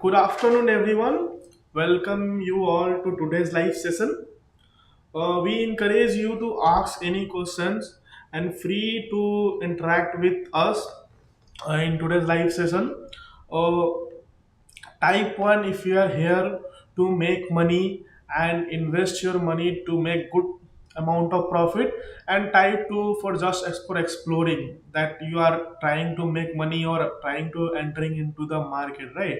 Good afternoon, everyone. Welcome you all to today's live session. We encourage you to ask any questions and free to interact with us in today's live session. Uh, Type 1 if you are here to make money and invest your money to make good amount of profit, and type 2 for just for exploring that you are trying to make money or trying to entering into the market, right?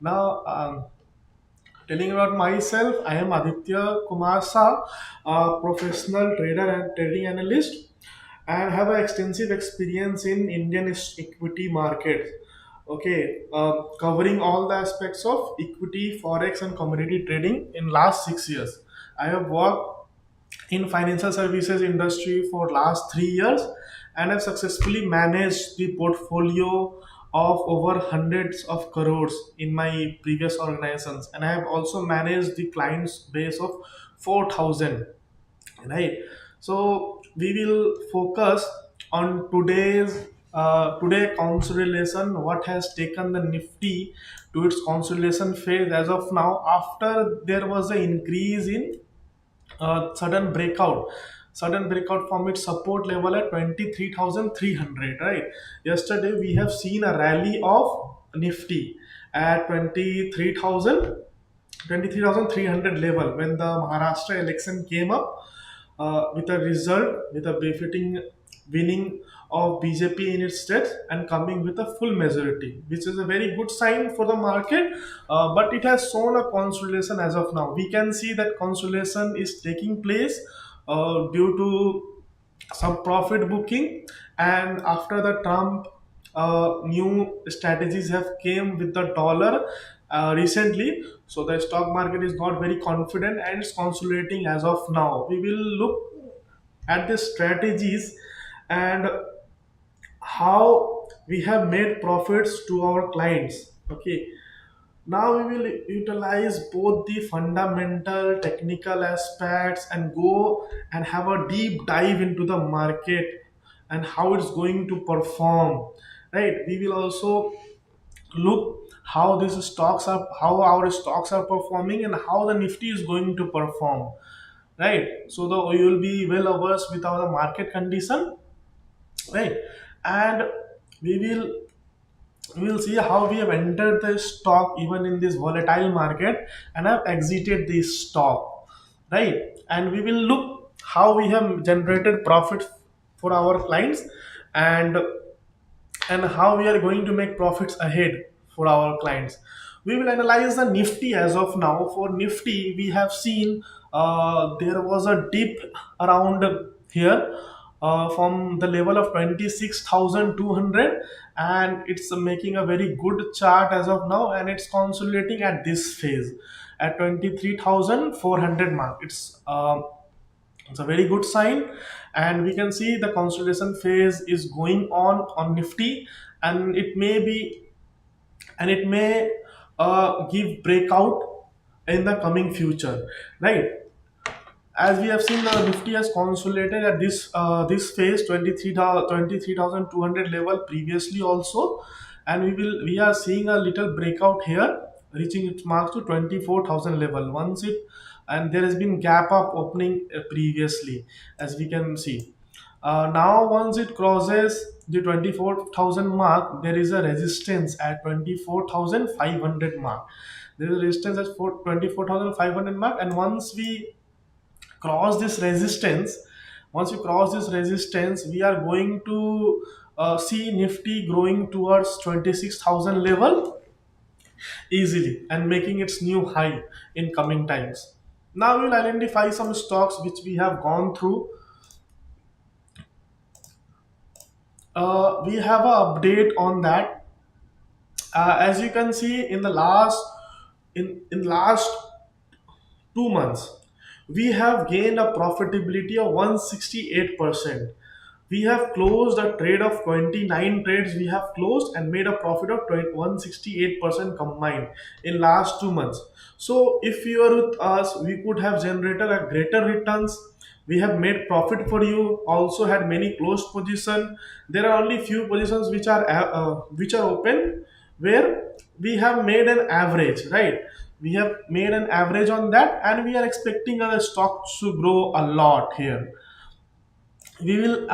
Now, telling about myself, I am Aditya Kumar Shah, a professional trader and trading analyst, and have an extensive experience in Indian equity markets. Okay, covering all the aspects of equity, forex, and commodity trading in last 6 years. I have worked in financial services industry for last 3 years and have successfully managed the portfolio of over hundreds of crores in my previous organizations, and I have also managed the clients base of 4,000, right? So we will focus on today consolidation, what has taken the nifty to its consolidation phase as of now after there was an increase in sudden breakout from its support level at 23,300, right? Yesterday we have seen a rally of nifty at 23,300 level when the Maharashtra election came up, with a result with a befitting winning of BJP in its state and coming with a full majority, which is a very good sign for the market. But it has shown a consolidation as of now. We can see that consolidation is taking place due to some profit booking, and after the Trump new strategies have came with the dollar recently, so the stock market is not very confident and it's consolidating as of now. We will look at the strategies and how we have made profits to our clients. Okay, now we will utilize both the fundamental technical aspects and go and have a deep dive into the market and how it's going to perform. Right? We will also look how our stocks are performing and how the Nifty is going to perform. Right? So you will be well averse with our market condition, right? And we will we'll see how we have entered the stock even in this volatile market and have exited this stock, right? And we will look how we have generated profit for our clients, and how we are going to make profits ahead for our clients. We will analyze the Nifty as of now. For Nifty, we have seen there was a dip around here from the level of 26,200, and it's making a very good chart as of now, and it's consolidating at this phase at 23,400 mark. It's a very good sign, and we can see the consolidation phase is going on Nifty, and it may give breakout in the coming future, right? As we have seen, the Nifty has consolidated at this phase 23,200 level previously also, and we are seeing a little breakout here, reaching its marks to 24,000 level. Once it and there has been gap up opening previously, as we can see. Now, once it crosses the 24,000 mark, there is a resistance at 24,500 mark. There is a resistance at 24,500 mark, and cross this resistance once we cross this resistance, we are going to see Nifty growing towards 26,000 level easily and making its new high in coming times. Now we'll identify some stocks which we have gone through. We have an update on that. As you can see, in last 2 months, we have gained a profitability of 168%. We have closed a trade of 29 trades we have closed and made a profit of 168% combined in last 2 months. So if you are with us, we could have generated a greater returns. We have made profit for you, also had many closed position. There are only few positions which are open, where we have made an average, right? We have made an average on that, and we are expecting our stocks to grow a lot here. We will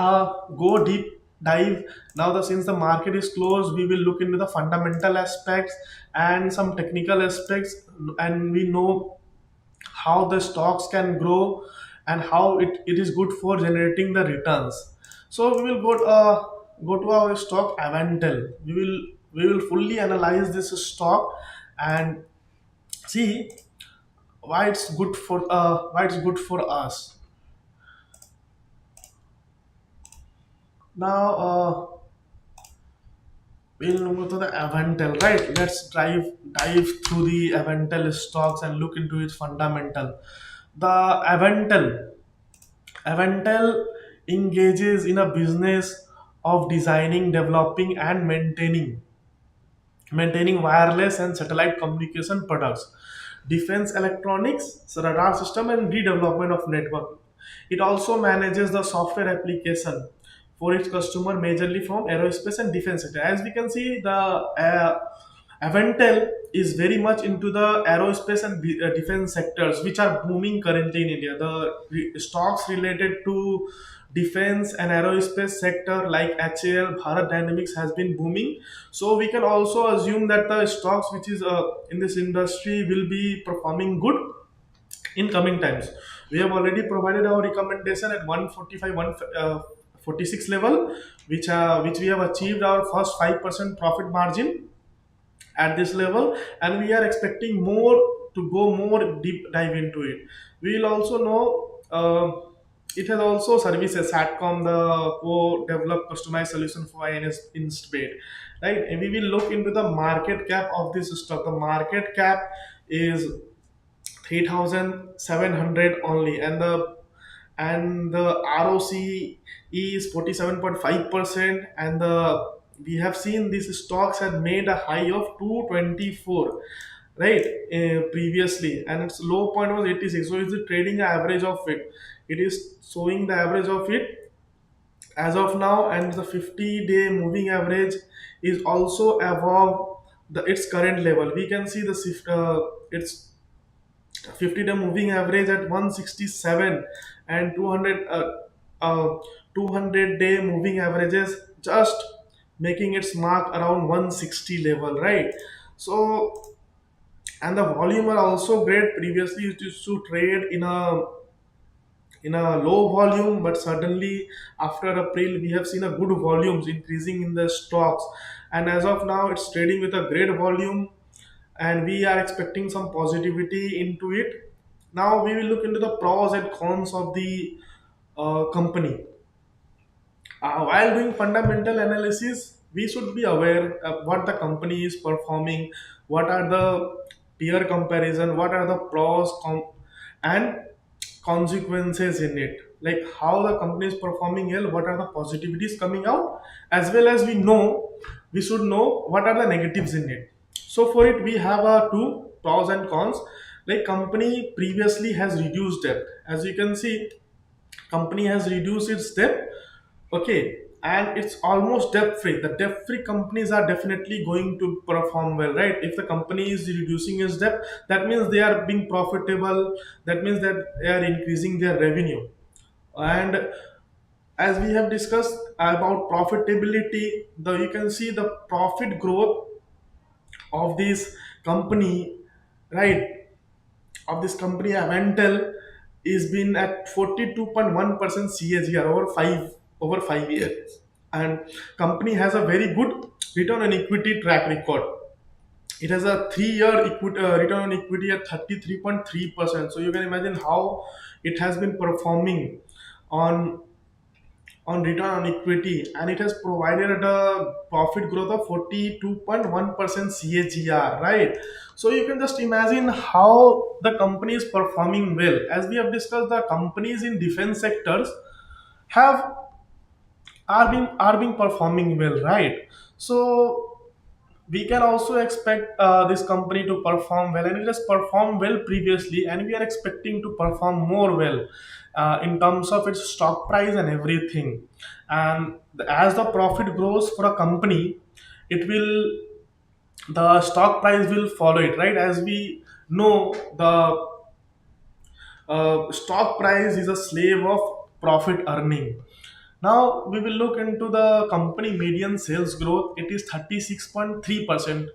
go deep dive now. The since the market is closed, we will look into the fundamental aspects and some technical aspects, and we know how the stocks can grow and how it is good for generating the returns. So we will go to our stock Avantel. We will fully analyze this stock and see why it's good for us. Now we'll go to the Avantel, right? Let's dive through the Avantel stocks and look into its fundamental. The Avantel engages in a business of designing, developing, and maintaining wireless and satellite communication products, defense electronics, radar system, and redevelopment of network. It also manages the software application for its customer, majorly from aerospace and defense sector. As we can see, the Avantel is very much into the aerospace and defense sectors, which are booming currently in India. The stocks related to defense and aerospace sector like HAL, Bharat Dynamics has been booming. So we can also assume that the stocks which is in this industry will be performing good in coming times. We have already provided our recommendation at 145, 146 level, which we have achieved our first 5% profit margin at this level, and we are expecting more to go more deep dive into it. We will also know it has also services Satcom, the co-developed customized solution for INS in space, right? And we will look into the market cap of this stock. The market cap is 3,700 only, and the ROC is 47.5%, and the we have seen these stocks had made a high of 224, right, previously, and its low point was 86. So it's the trading average of it. It is showing the average of it as of now, and the 50-day moving average is also above its current level. We can see its 50-day moving average at 167, and 200-day moving averages just making its mark around 160 level, right? So, and the volume are also great. Previously it used to trade in a low volume, but suddenly after April we have seen a good volumes increasing in the stocks, and as of now it's trading with a great volume, and we are expecting some positivity into it. Now we will look into the pros and cons of the company. While doing fundamental analysis, we should be aware of what the company is performing, what are the peer comparison, what are the and consequences in it. Like how the company is performing well, what are the positivities coming out, as well as we should know what are the negatives in it. So for it, we have two pros and cons. Like company previously has reduced debt. As you can see, company has reduced its debt, okay, and it's almost debt free. The debt free companies are definitely going to perform well, right? If the company is reducing its debt, that means they are being profitable, that means that they are increasing their revenue. And as we have discussed about profitability, the you can see the profit growth of this company, right, of this company Avantel is been at 42.1% CAGR over 5 years, and company has a very good return on equity track record. It has a 3-year return on equity at 33.3%. So you can imagine how it has been performing on return on equity, and it has provided a profit growth of 42.1% CAGR, right? So you can just imagine how the company is performing well. As we have discussed, the companies in defense sectors have are being performing well, right? So we can also expect this company to perform well, and it has performed well previously, and we are expecting to perform more well in terms of its stock price and everything. And as the profit grows for a company, it will the stock price will follow it, right? As we know, the stock price is a slave of profit earning. Now we will look into the company median sales growth. It is 36.3%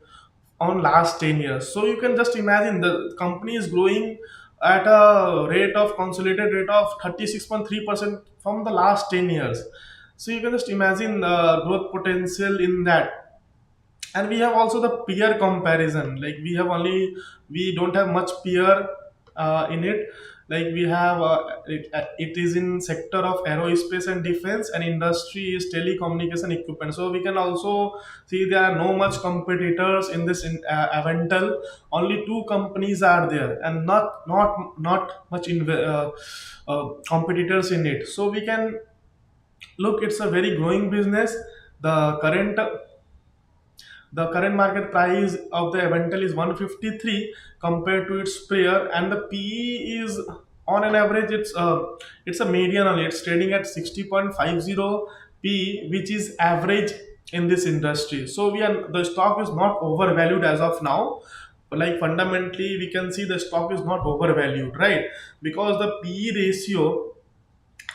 on last 10 years. So you can just imagine the company is growing at a rate of consolidated rate of 36.3% from the last 10 years. So you can just imagine the growth potential in that. And we have also the peer comparison, like we don't have much peer in it. Like we have it is in sector of aerospace and defense, and industry is telecommunication equipment. So we can also see there are no much competitors in this Avental. Only two companies are there, and not much competitors in it. So we can look, it's a very growing business. The current market price of the Avental is 153 compared to its peer, and the PE is on an average, it's a median only. It's trading at 60.50 PE, which is average in this industry. So the stock is not overvalued as of now. Like fundamentally, we can see the stock is not overvalued, right? Because the PE ratio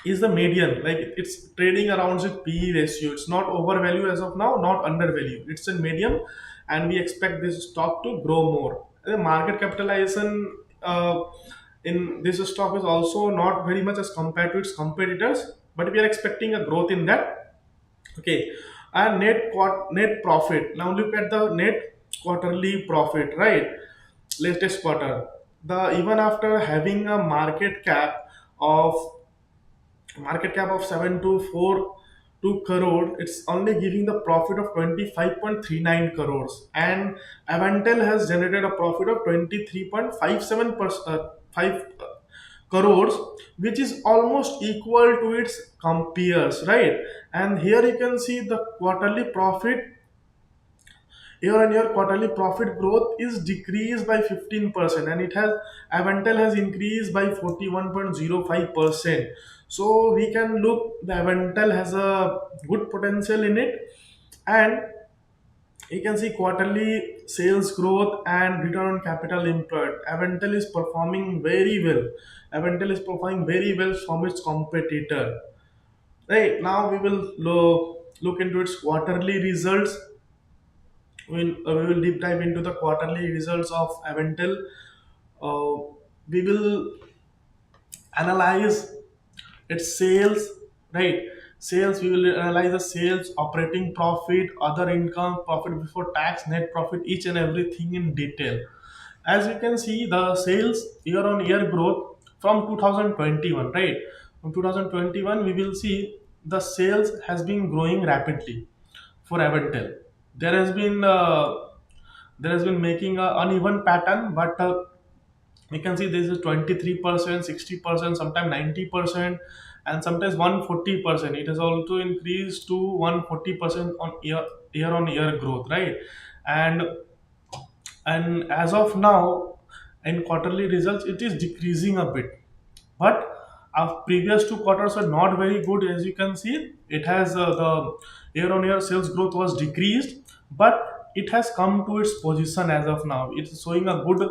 is the median. Like it's trading around with PE ratio. It's not overvalued as of now, not undervalued. It's in medium, and we expect this stock to grow more. The market capitalization in this stock is also not very much as compared to its competitors, but we are expecting a growth in that. Okay, and net profit. Now look at the net quarterly profit, right? Latest quarter. The even after having a of market cap of 7 to 4 crore, it's only giving the profit of 25.39 crores, and Avantel has generated a profit of 23.57 5 crores, which is almost equal to its peers, right? And here you can see the quarterly profit. Year-on-year quarterly profit growth is decreased by 15%, and Avantel has increased by 41.05%. So we can look, the Avantel has a good potential in it. And you can see quarterly sales growth and return on capital employed. Avantel is performing very well. Avantel is performing very well from its competitor. Right now, we will look into its quarterly results. We will deep dive into the quarterly results of Aventil. We will analyze its sales, right? Sales, we will analyze the sales, operating profit, other income, profit before tax, net profit, each and everything in detail. As you can see, the sales year on year growth from 2021, right? From 2021, we will see the sales has been growing rapidly for Aventel. There has been making a uneven pattern, but we can see this is 23%, 60%, sometimes 90%, and sometimes 140%. It has also increased to 140% on year on year growth, right? And as of now, in quarterly results, it is decreasing a bit, but our previous two quarters are not very good. As you can see, it has the year on year sales growth was decreased, but it has come to its position. As of now, it's showing a good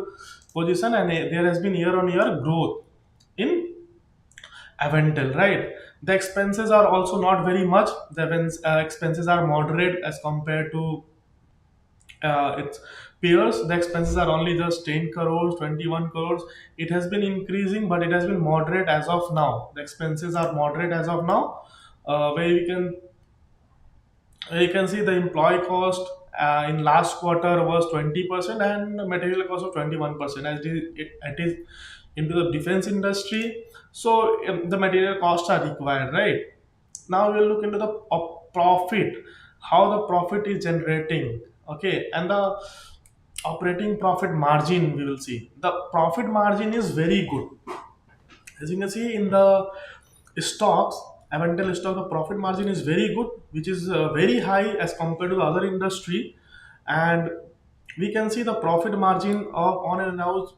position, and there has been year on year growth in Aventel, right? The expenses are also not very much. The expenses are moderate as compared to its peers. The expenses are only just 10 crores, 21 crores. It has been increasing, but it has been moderate as of now. The expenses are moderate as of now, where you can see the employee cost in last quarter was 20%, and the material cost of 21%, as it is into the defense industry. So the material costs are required, right? Now we'll look into the profit, how the profit is generating. Okay, and the operating profit margin, we will see the profit margin is very good. As you can see in the stocks, Aventel stock, the profit margin is very good, which is very high as compared to the other industry. And we can see the profit margin of on and out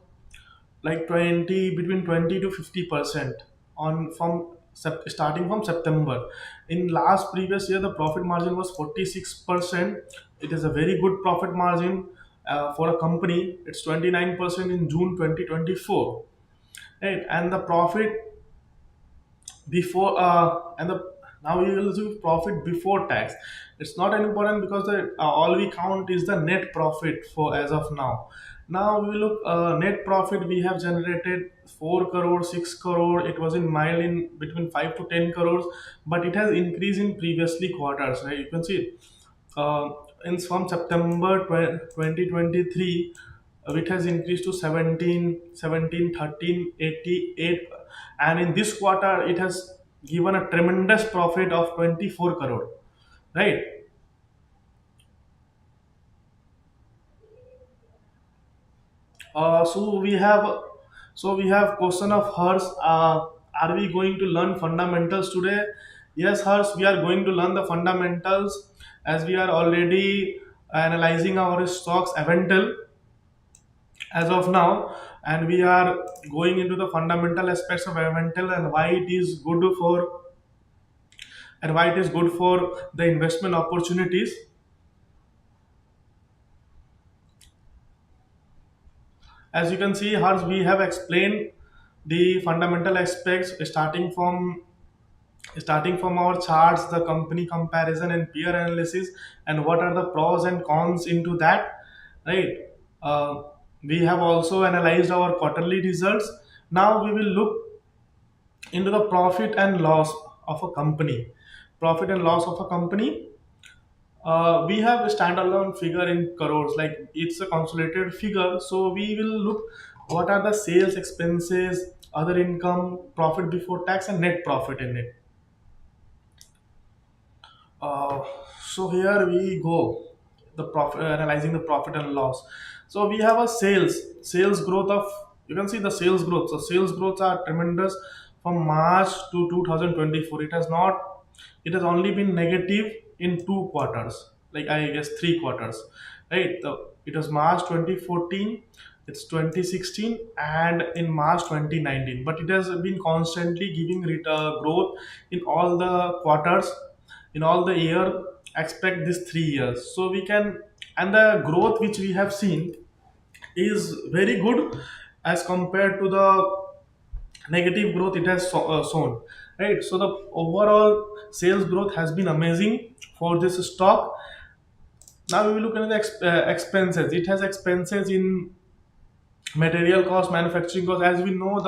like 20 between 20 to 50% on from starting from September. In last previous year, the profit margin was 46%. It is a very good profit margin for a company. It's 29% in June 2024, right? And the profit before and the now we will do profit before tax. It's not an important because the all we count is the net profit for as of now. Now we look net profit we have generated 4 crore 6 crore. It was in mile in between 5 to 10 crores, but it has increased in previously quarters, right? You can see uh, in from September 2023, it has increased to 17, 13, 88, and in this quarter, it has given a tremendous profit of 24 crore, right? So we have question of hers. Are we going to learn fundamentals today? Yes, hers. We are going to learn the fundamentals as we are already analyzing our stocks Aventel as of now, and we are going into the fundamental aspects of Aventel and why it is good for the investment opportunities. As you can see, hers we have explained the fundamental aspects starting from our charts, the company comparison and peer analysis, and what are the pros and cons into that, right? uh, we have also analyzed our quarterly results. Now we will look into the profit and loss of a company. Profit and loss of a company, we have a standalone figure in crores, like it's a consolidated figure. So we will look what are the sales expenses, other income, profit before tax, and net profit in it. Uh, so here we go, the profit analyzing the profit and loss. So we have a sales growth of, you can see the sales growth. So sales growths are tremendous from March to 2024. It has only been negative in 2 quarters, like I guess 3 quarters, right? It was March 2014, it's 2016, and in March 2019. But it has been constantly giving growth in all the quarters, in all the year. Expect this 3 years, so we can, and the growth which we have seen is very good as compared to the negative growth it has shown, right? So the overall sales growth has been amazing for this stock. Now we will look at the expenses. It has expenses in material cost, manufacturing cost. As we know,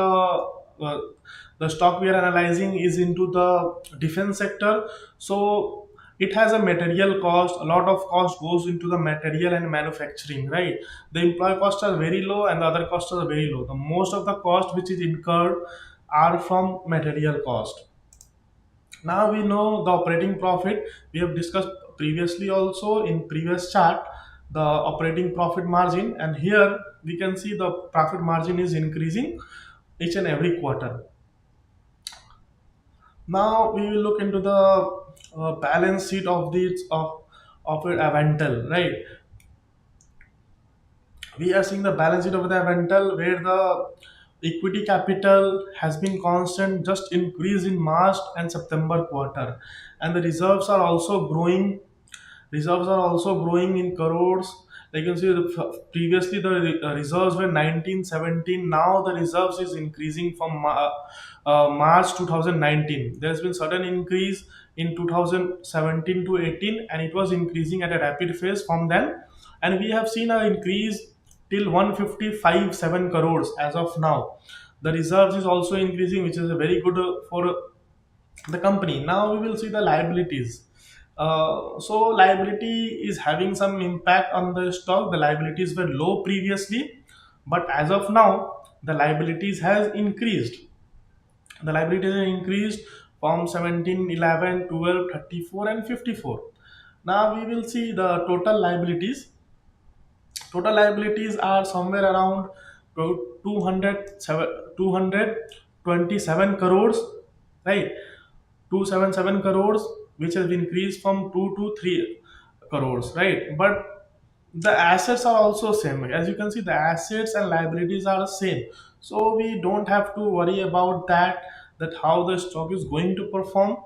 the stock we are analyzing is into the defense sector, so it has a material cost. A lot of cost goes into the material and manufacturing, right? The employee costs are very low and the other costs are very low. The most of the cost which is incurred are from material cost. Now we know the operating profit. We have discussed previously also in previous chart the operating profit margin, and here we can see the profit margin is increasing each and every quarter. Now we will look into the balance sheet of this of it Aventel, right? We are seeing the balance sheet of the Aventel where the equity capital has been constant, just increase in March and September quarter, and the reserves are also growing in crores. Like you can see, previously the reserves were 1917. Now the reserves is increasing from March 2019. There's been sudden increase in 2017 to 18, and it was increasing at a rapid pace from then. And we have seen an increase till 155 7 crores as of now. The reserves is also increasing, which is a very good for the company. Now we will see the liabilities. So liability is having some impact on the stock. The liabilities were low previously, but as of now the liabilities has increased. The liabilities have increased from 17, 11, 12, 34, and 54. Now we will see the total liabilities. Total liabilities are somewhere around 227 crores, right? 277 crores, which has increased from 2 to 3 crores, right? But the assets are also same. As you can see, the assets and liabilities are the same, so we don't have to worry about that. that how the stock is going to perform,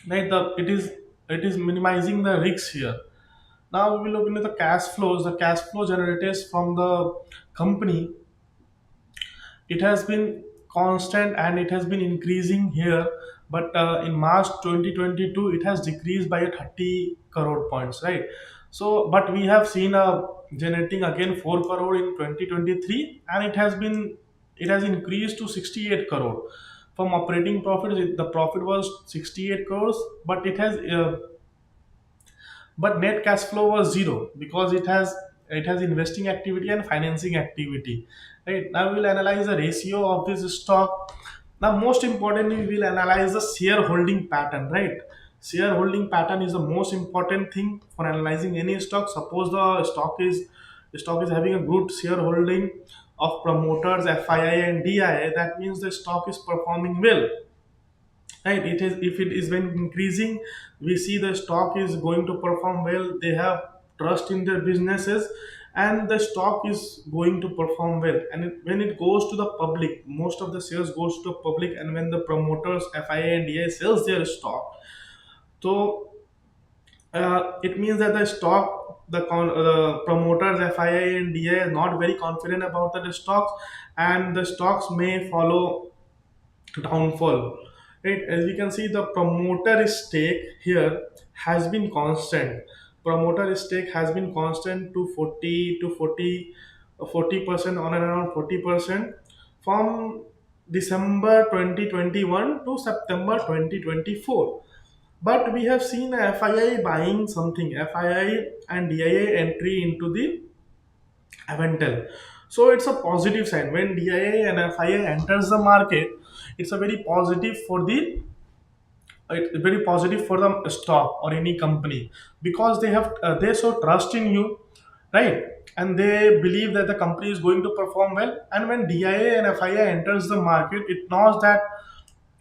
right? It is minimizing the risks here. Now we will look into the cash flows. The cash flow generated from the company, it has been constant and it has been increasing here, but in March 2022 it has decreased by 30 crore points, right? So but we have seen a generating again 4 crore in 2023, and it has increased to 68 crore. From operating profit, the profit was 68 crores, but net cash flow was zero because it has investing activity and financing activity. Right now we'll analyze the ratio of this stock. Now most importantly we'll analyze the shareholding pattern, right? Shareholding pattern is the most important thing for analyzing any stock. Suppose the stock is having a good shareholding of promoters, FII and DIA, that means the stock is performing well, right? It is, if it is when increasing, we see the stock is going to perform well, they have trust in their businesses, and the stock is going to perform well. And when it goes to the public, most of the sales goes to the public, and when the promoters, FIA and DI, sells their stock, so it means that the promoters, FIA and DI, are not very confident about the stocks, and the stocks may follow downfall. Right, as we can see, the promoter stake here has been constant. Promoter stake has been constant to 40% on and around 40% from December 2021 to September 2024. But we have seen FII buying something, FII and DIA entry into the Aventel. So it's a positive sign when DIA and FIA enters the market. It's a very positive for the stock or any company, because they show trust in you, right? And they believe that the company is going to perform well. And when DIA and FIA enters the market,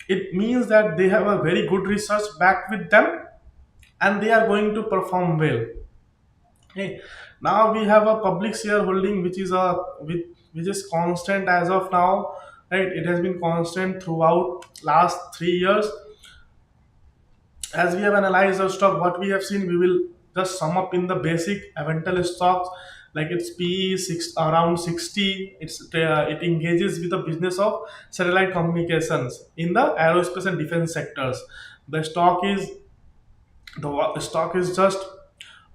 it means that they have a very good research back with them, and they are going to perform well. Okay. Now we have a public shareholding which is constant as of now, right? It has been constant throughout last 3 years. As we have analyzed the stock, what we have seen, we will just sum up in the basic Avental stocks. Like its PE is around 60. It engages with the business of satellite communications in the aerospace and defense sectors. The stock is just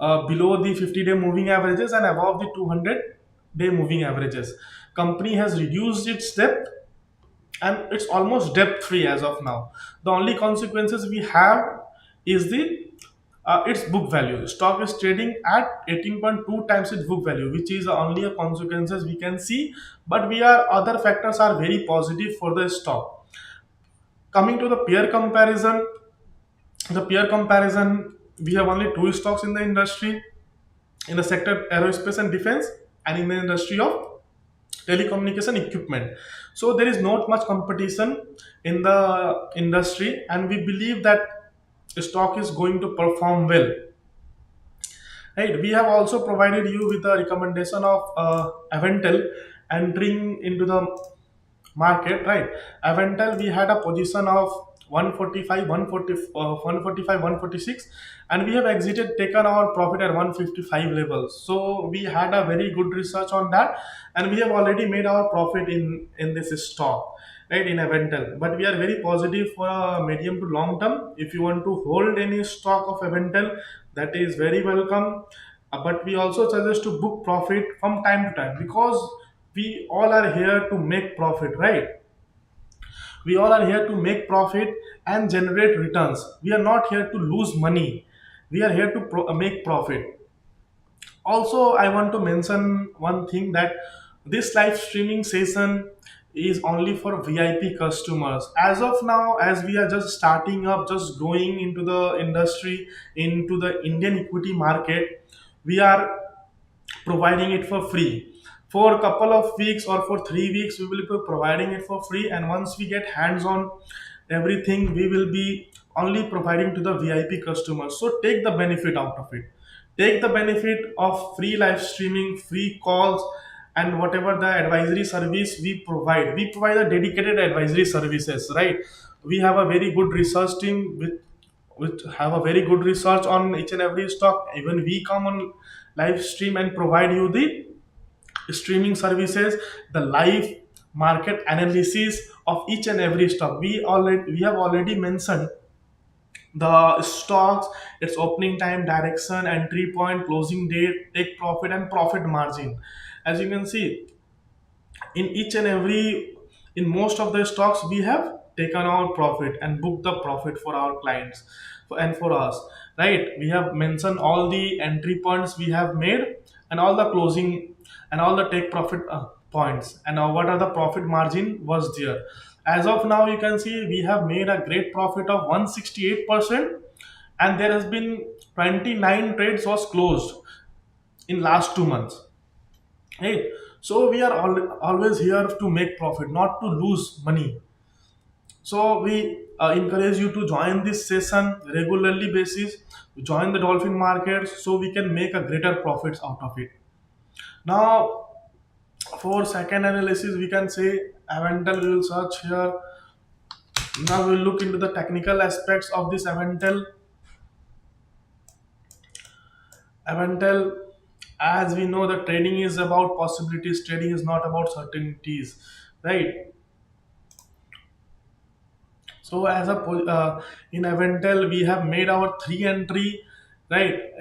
below the 50-day moving averages and above the 200-day moving averages. Company has reduced its debt, and it's almost debt free as of now. The only consequences we have is the its book value. Stock is trading at 18.2 times its book value, which is only a consequences we can see. But we are other factors are very positive for the stock. Coming to the peer comparison, we have only two stocks in the industry, in the sector aerospace and defense, and in the industry of telecommunication equipment. So there is not much competition in the industry, and we believe that stock is going to perform well. Right, we have also provided you with a recommendation of Aventel entering into the market, right? Aventel, we had a position of 145, 145, 146, and we have exited, taken our profit at 155 levels. So we had a very good research on that, and we have already made our profit in this stock, right, in Aventel. But we are very positive for a medium to long term. If you want to hold any stock of Aventel, that is very welcome. But we also suggest to book profit from time to time, because we all are here to make profit, right? We all are here to make profit and generate returns. We are not here to lose money. We are here to make profit. Also, I want to mention one thing, that this live streaming session is only for VIP customers. As of now, as we are just starting up, just going into the industry, into the Indian equity market, we are providing it for free. For a couple of weeks or for 3 weeks, we will be providing it for free. And once we get hands on everything, we will be only providing to the VIP customers. So take the benefit out of it. Take the benefit of free live streaming, free calls, and whatever the advisory service we provide a dedicated advisory services, right? We have a very good research team with have a very good research on each and every stock. Even we come on live stream and provide you the streaming services, the live market analysis of each and every stock. We have already mentioned the stocks, its opening time, direction, entry point, closing date, take profit, and profit margin. As you can see, in each and every in most of the stocks we have taken our profit and booked the profit for our clients and for us, right? We have mentioned all the entry points we have made, and all the closing and all the take profit points, and what are the profit margin was there. As of now, you can see we have made a great profit of 168%, and there has been 29 trades was closed in last 2 months. Hey, so we are always here to make profit, not to lose money. So we encourage you to join this session regularly basis, join the dolphin market, so we can make a greater profits out of it. Now, for second analysis, we can say Avental. We will search here. Now we will look into the technical aspects of this Avental. Avental, as we know, the trading is about possibilities. Trading is not about certainties, right? So as in Aventel, we have made our three entry, right?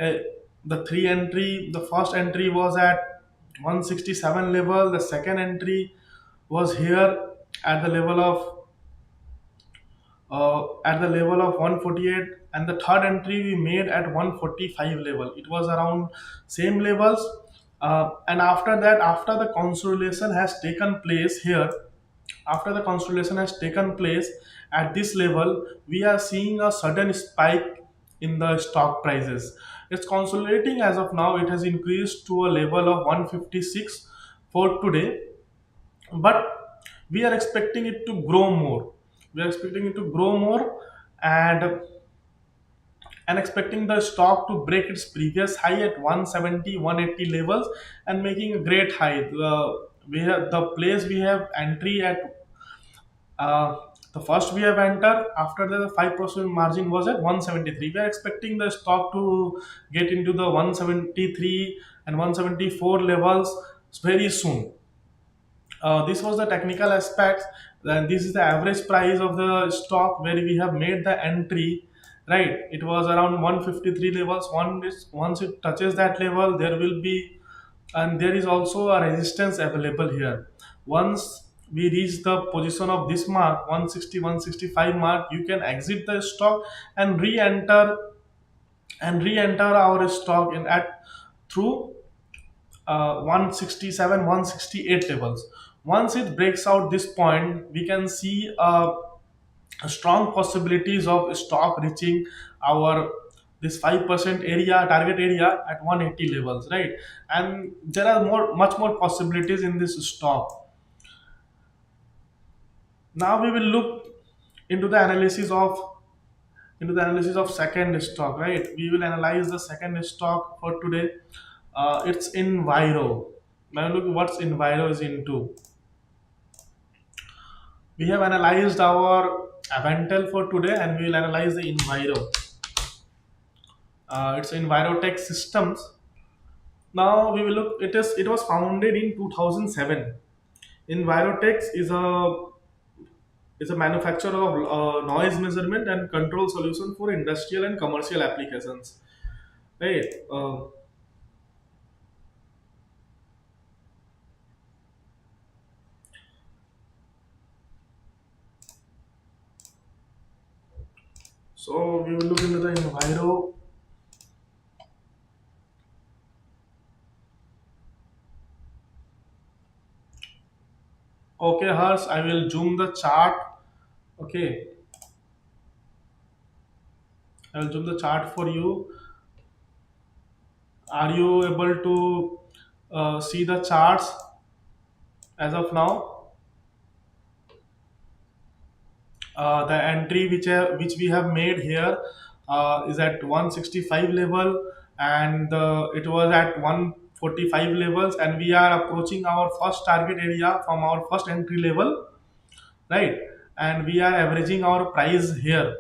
The three entry, the first entry was at 167 level. The second entry was here at the level of at the level of 148, and the third entry we made at 145 level. It was around same levels, and after that, after the consolidation has taken place here, after the consolidation has taken place at this level, we are seeing a sudden spike in the stock prices. It's consolidating as of now. It has increased to a level of 156 for today, but we are expecting it to grow more. We are expecting it to grow more, and expecting the stock to break its previous high at 170, 180 levels, and making a great high. We have the place we have entry at, the first we have entered after the 5% margin was at 173. We are expecting the stock to get into the 173 and 174 levels very soon. This was the technical aspects. Then this is the average price of the stock where we have made the entry. Right, it was around 153 levels. Once it touches that level, there will be, and there is also a resistance available here. Once we reach the position of this mark, 160, 165 mark, you can exit the stock and re-enter our stock in at through 167, 168 levels. Once it breaks out this point, we can see strong possibilities of stock reaching our this 5% area, target area at 180 levels, right? And there are much more possibilities in this stock. Now we will look into the analysis of second stock, right? We will analyze the second stock for today. It's Enviro. Now look what's Enviro is into. We have analyzed our Aventel for today, and we will analyze the Enviro. It's Envirotech Systems. Now we will look. It was founded in 2007. Envirotech is a manufacturer of noise measurement and control solution for industrial and commercial applications. Right. So we will look into the Enviro. Okay, Hers, I will zoom the chart. Okay, I will zoom the chart for you. Are you able to see the charts as of now? The entry which we have made here is at 165 level, and it was at 45 levels, and we are approaching our first target area from our first entry level, right? And we are averaging our price here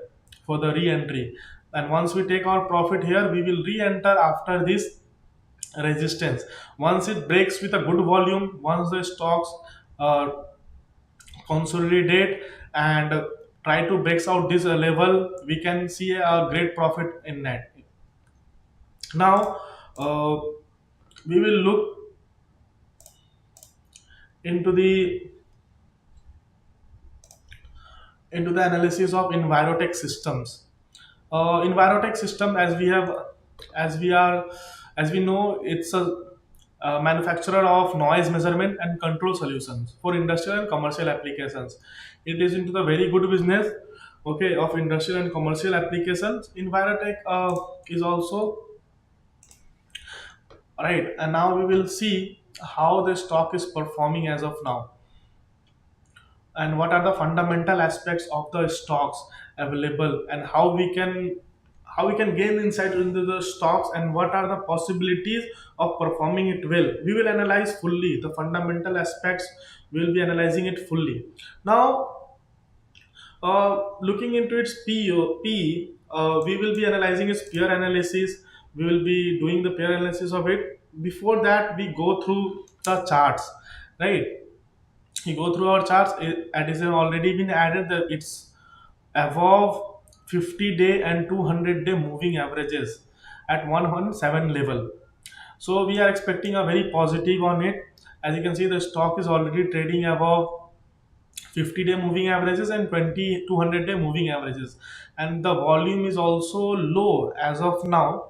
for the re-entry, and once we take our profit here, we will re-enter after this resistance. Once it breaks with a good volume, once the stocks uh, consolidate and try to breaks out this level, we can see a great profit in that. Now we will look into the analysis of envirotech systems. Envirotech system, as we know, it's a manufacturer of noise measurement and control solutions for industrial and commercial applications. It is into the very good business, okay, of industrial and commercial applications. Envirotech is also right, and now we will see how the stock is performing as of now, and what are the fundamental aspects of the stocks available, and how we can gain insight into the stocks, and what are the possibilities of performing it well. We will analyze fully the fundamental aspects. We will be analyzing it fully. Now looking into its P, we will be analyzing its peer analysis. We will be doing the peer analysis of it. Before that, we go through the charts, right? You go through our charts. It is already been added that it's above 50-day and 200-day moving averages at 117 level. So we are expecting a very positive on it. As you can see, the stock is already trading above 50-day moving averages and 200-day moving averages, and the volume is also low as of now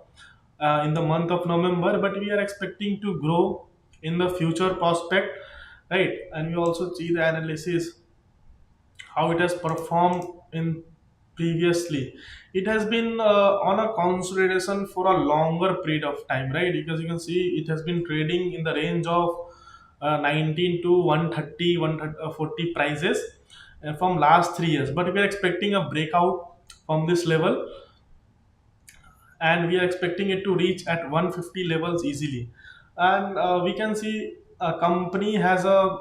in the month of November, but we are expecting to grow in the future prospect, right? And we also see the analysis how it has performed in previously. It has been on a consolidation for a longer period of time, right? Because you can see it has been trading in the range of 19 to 130 140 prices from last 3 years, but we are expecting a breakout from this level, and we are expecting it to reach at 150 levels easily. And we can see a company has a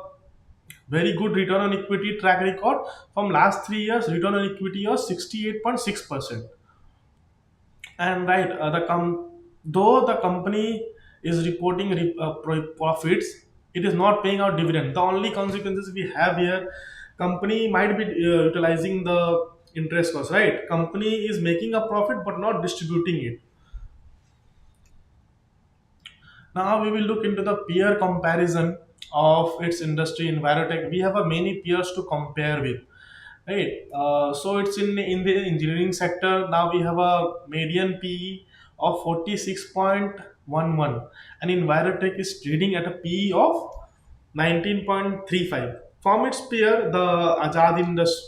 very good return on equity track record. From last 3 years, return on equity was 68.6%. And right, though the company is reporting profits, it is not paying out dividend. The only consequences we have here, company might be utilizing the interest cost, right? Company is making a profit but not distributing it. Now we will look into the peer comparison of its industry in Virotech. We have a many peers to compare with, right? So it's in the engineering sector. Now we have a median PE of 46.11, and in Virotech is trading at a PE of 19.35. From its peer, the Ajad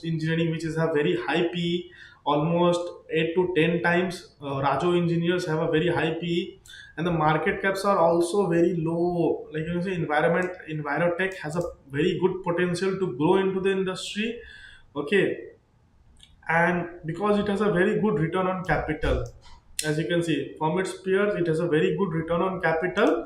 Engineering, which is a very high PE, almost 8 to 10 times. Rajo Engineers have a very high PE, and the market caps are also very low. Like you can say, Envirotech has a very good potential to grow into the industry. Okay, and because it has a very good return on capital, as you can see from its peers, it has a very good return on capital,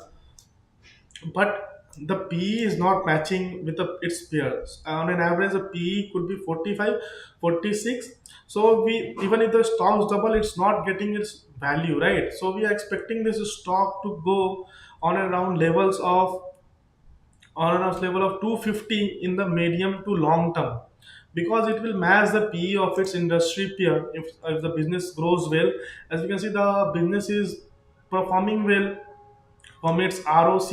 but the PE is not matching with its peers. On an average, the PE could be 45, 46. So we, even if the stocks double, it's not getting its value, right? So we are expecting this stock to go on around levels of on a level of 250 in the medium to long term, because it will match the PE of its industry peer if the business grows well. As you can see, the business is performing well from its ROC,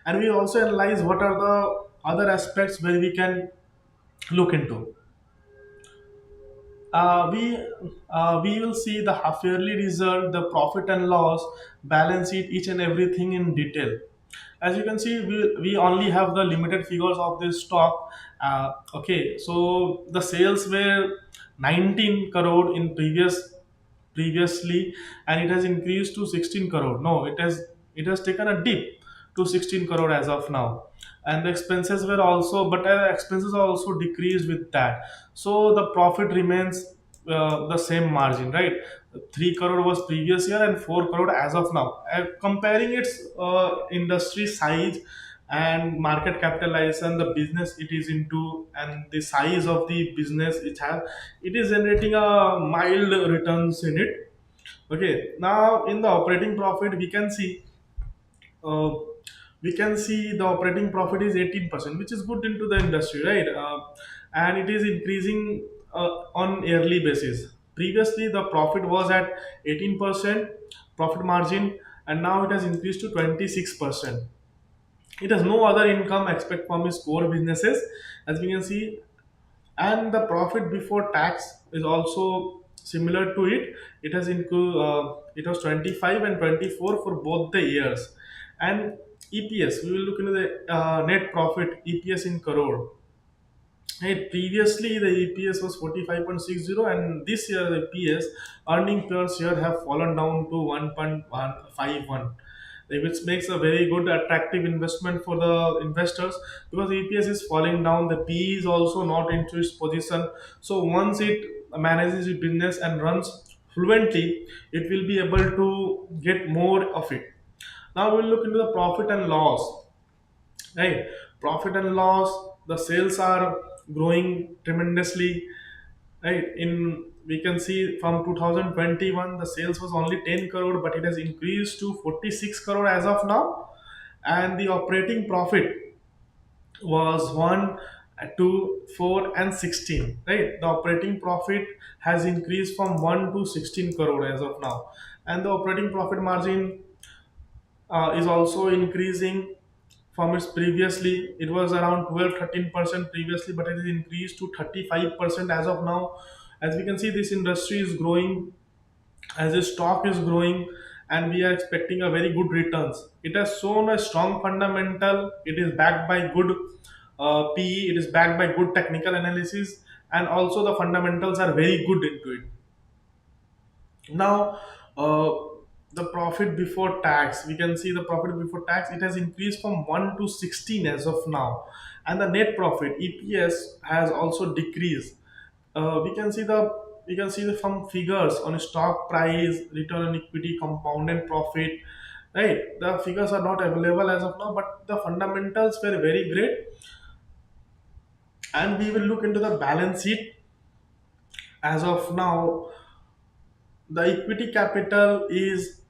and we also analyze what are the other aspects where we can look into. We will see the half yearly result, the profit and loss, balance sheet, each and everything in detail. As you can see, we only have the limited figures of this stock. Okay, so the sales were 19 crore in previously, and it has increased to 16 crore. No, it has taken a dip to 16 crore as of now, and the expenses were also, but expenses are also decreased with that. So the profit remains the same margin, right? 3 crore was previous year and 4 crore as of now. Comparing its industry size and market capitalization, the business it is into, and the size of the business it has, it is generating a mild returns in it. Okay, now in the operating profit, uh, we can see the operating profit is 18%, which is good into the industry, right? And it is increasing on yearly basis. Previously, the profit was at 18% profit margin, and now it has increased to 26%. It has no other income except from its core businesses, as we can see, and the profit before tax is also similar to it. It has it was 25 and 24 for both the years. And EPS, we will look into the net profit EPS in crore. Right, previously the EPS was 45.60, and this year the EPS earning per share have fallen down to 1.151, which makes a very good attractive investment for the investors, because EPS is falling down, the PE is also not into its position. So once it manages its business and runs fluently, it will be able to get more of it. Now we'll look into the profit and loss, right? Profit and loss, the sales are growing tremendously, right? In We can see from 2021 the sales was only 10 crore, but it has increased to 46 crore as of now. And the operating profit was 1, 2, 4, and 16, right? The operating profit has increased from 1 to 16 crore as of now, and the operating profit margin is also increasing from its previously. It was around 12-13% previously, but it is increased to 35% as of now. As we can see, this industry is growing, as the stock is growing, and we are expecting a very good returns. It has shown a strong fundamental, it is backed by good PE, it is backed by good technical analysis, and also the fundamentals are very good into it. Now, the profit before tax, we can see the profit before tax, it has increased from 1 to 16 as of now. And the net profit, EPS, has also decreased. We can see the some figures on stock price, return on equity, compounded profit, right? The figures are not available as of now, but the fundamentals were very great. And we will look into the balance sheet as of now. The equity capital is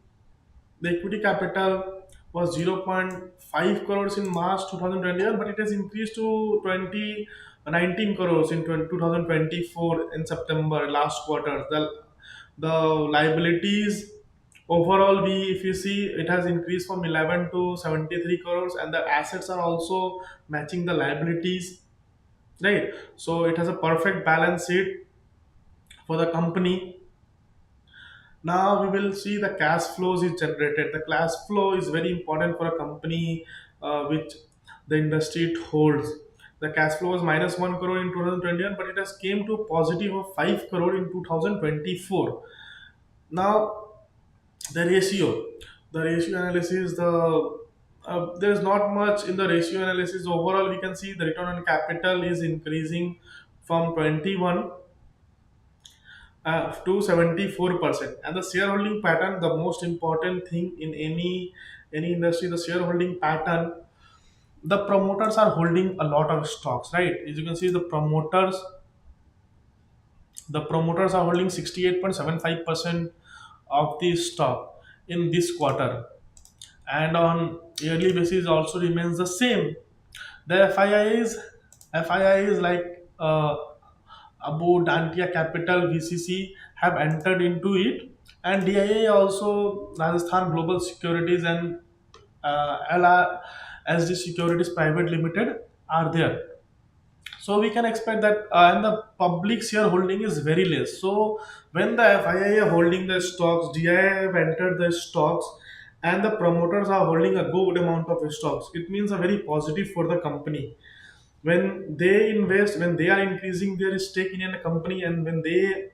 The equity capital was 0.5 crores in March 2021, but it has increased to 19 crores in 2024 in September last quarter. The liabilities overall, we if you see, it has increased from 11 to 73 crores, and the assets are also matching the liabilities, right? So it has a perfect balance sheet for the company. Now we will see the cash flows is generated. The cash flow is very important for a company which the industry it holds. The cash flow was minus 1 crore in 2021, but it has came to positive of 5 crore in 2024. Now the ratio analysis, there is not much in the ratio analysis. Overall, we can see the return on capital is increasing from 21 to 74%. And the shareholding pattern, the most important thing in any industry, the shareholding pattern, the promoters are holding a lot of stocks, right? As you can see, the promoters are holding 68.75% of the stock in this quarter, and on yearly basis also remains the same. The FII is like Abu Dantia Capital VCC have entered into it, and DIA also, Rajasthan Global Securities, and LRSD Securities Private Limited are there. So we can expect that, and the public shareholding is very less. So when the FII are holding the stocks, DIA have entered the stocks, and the promoters are holding a good amount of stocks, it means a very positive for the company. When they invest, when they are increasing their stake in a company, and when they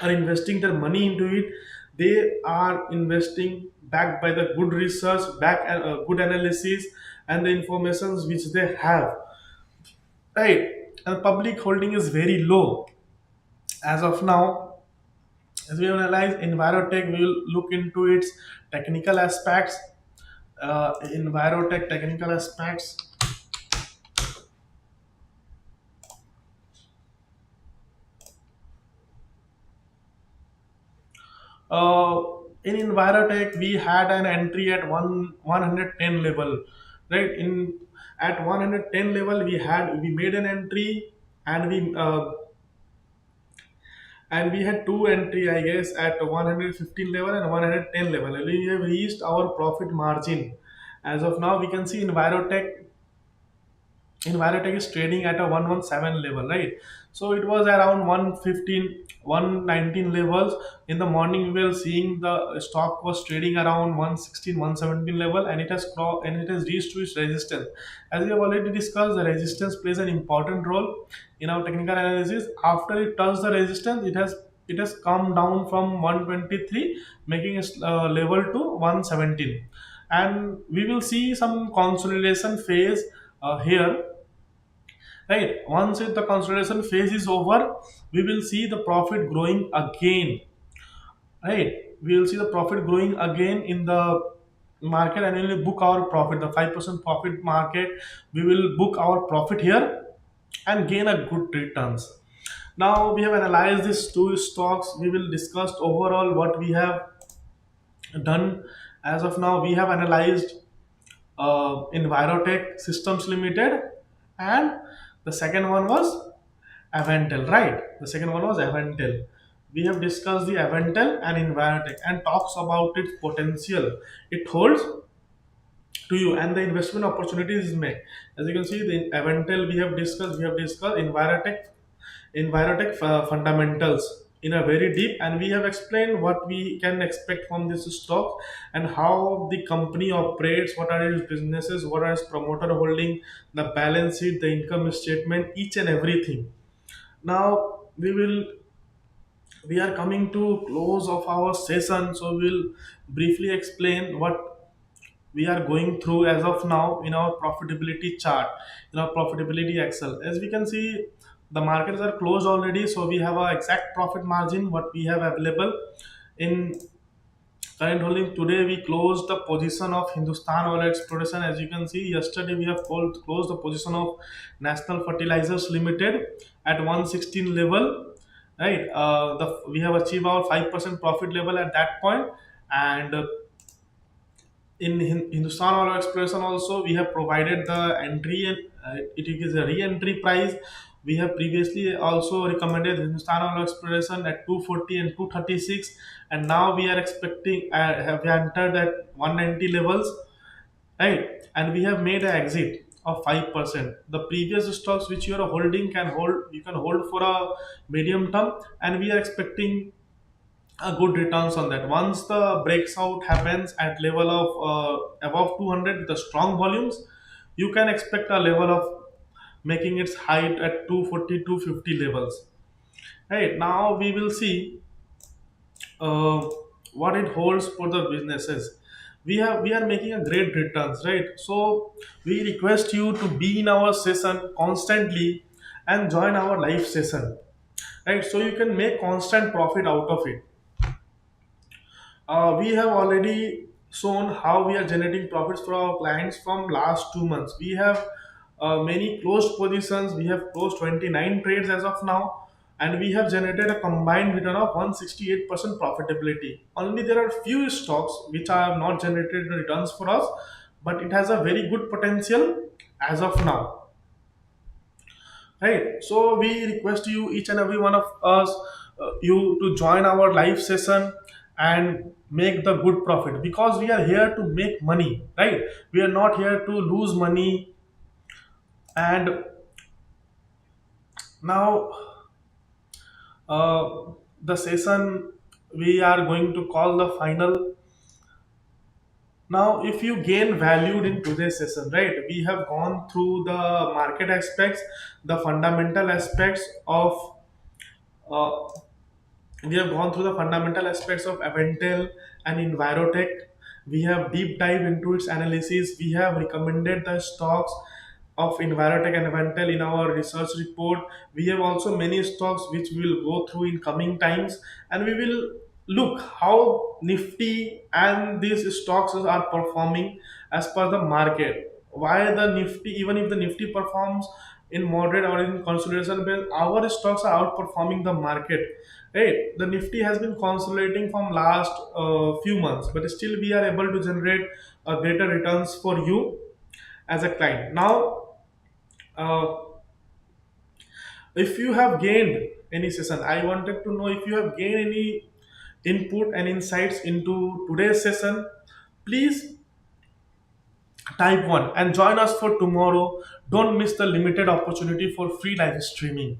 are investing their money into it, they are investing backed by the good research, good analysis, and the informations which they have, right? And public holding is very low as of now. As we analyze Envirotech, we will look into its technical aspects. Envirotech technical aspects. Uh, in Envirotech, we had an entry at 110 level, right? In at 110 level, we made an entry, and we had two entry, I guess, at 115 level and 110 level. And we have reached our profit margin. As of now, we can see Envirotech is trading at a 117 level, right? So it was around 115, 119 levels. In the morning, we were seeing the stock was trading around 116, 117 level, and it has reached to its resistance. As we have already discussed, the resistance plays an important role in our technical analysis. After it touched the resistance, it has come down from 123, making its level to 117, and we will see some consolidation phase here, right? Once the consolidation phase is over, we will see the profit growing again, right? We will see the profit growing again in the market, and we will book our profit, the 5% profit market. We will book our profit here and gain a good returns. Now we have analyzed these two stocks. We will discuss overall what we have done. As of now, we have analyzed Envirotech Systems Limited, and the second one was Aventel, right? The second one was Aventel. We have discussed the Aventel and Envirotech and talks about its potential it holds to you and the investment opportunities made. As you can see, the Aventel we have discussed Envirotech fundamentals in a very deep, and we have explained what we can expect from this stock and how the company operates, what are its businesses, what are its promoter holding, the balance sheet, the income statement, each and everything. Now we are coming to close of our session, so we'll briefly explain what we are going through as of now in our profitability chart, in our profitability excel. As we can see, the markets are closed already, so we have a exact profit margin what we have available in current holding. Today we closed the position of Hindustan Oil Exploration. As you can see, yesterday we have closed the position of National Fertilizers Limited at 116 level. Right, we have achieved our 5% profit level at that point, and in Hindustan Oil Exploration also we have provided the entry, and it is a re-entry price. We have previously also recommended Hindustan Oil Exploration at 240 and 236, and now we are expecting have entered at 190 levels, right? And we have made an exit of 5%. The previous stocks which you are holding you can hold for a medium term, and we are expecting a good returns on that. Once the breaks out happens at level of above 200 with the strong volumes, you can expect a level of making its height at 240, 250 levels. Right, now we will see uh, what it holds for the businesses. We are making a great returns, right? So we request you to be in our session constantly and join our live session, right? So you can make constant profit out of it. We have already shown how we are generating profits for our clients from last 2 months. We have many closed positions. We have closed 29 trades as of now, and we have generated a combined return of 168% profitability. Only there are few stocks which are not generated returns for us, but it has a very good potential as of now. Right, so we request you, each and every one of us, you to join our live session and make the good profit, because we are here to make money, right? We are not here to lose money. And now the session we are going to call the final. Now, if you gain valued in today's session, right, we have gone through the market aspects, the fundamental aspects of uh, we have gone through the fundamental aspects of Aventel and Envirotech. We have deep dive into its analysis. We have recommended the stocks. of Envirotech and Avantel in our research report. We have also many stocks which we will go through in coming times, and we will look how Nifty and these stocks are performing as per the market. Why the Nifty, even if the Nifty performs in moderate or in consolidation base, our stocks are outperforming the market. Right, the Nifty has been consolidating from last few months, but still we are able to generate greater returns for you as a client. Now, uh, if you have gained any session, I wanted to know if you have gained any input and insights into today's session. Please type one and join us for tomorrow. Don't miss the limited opportunity for free live streaming.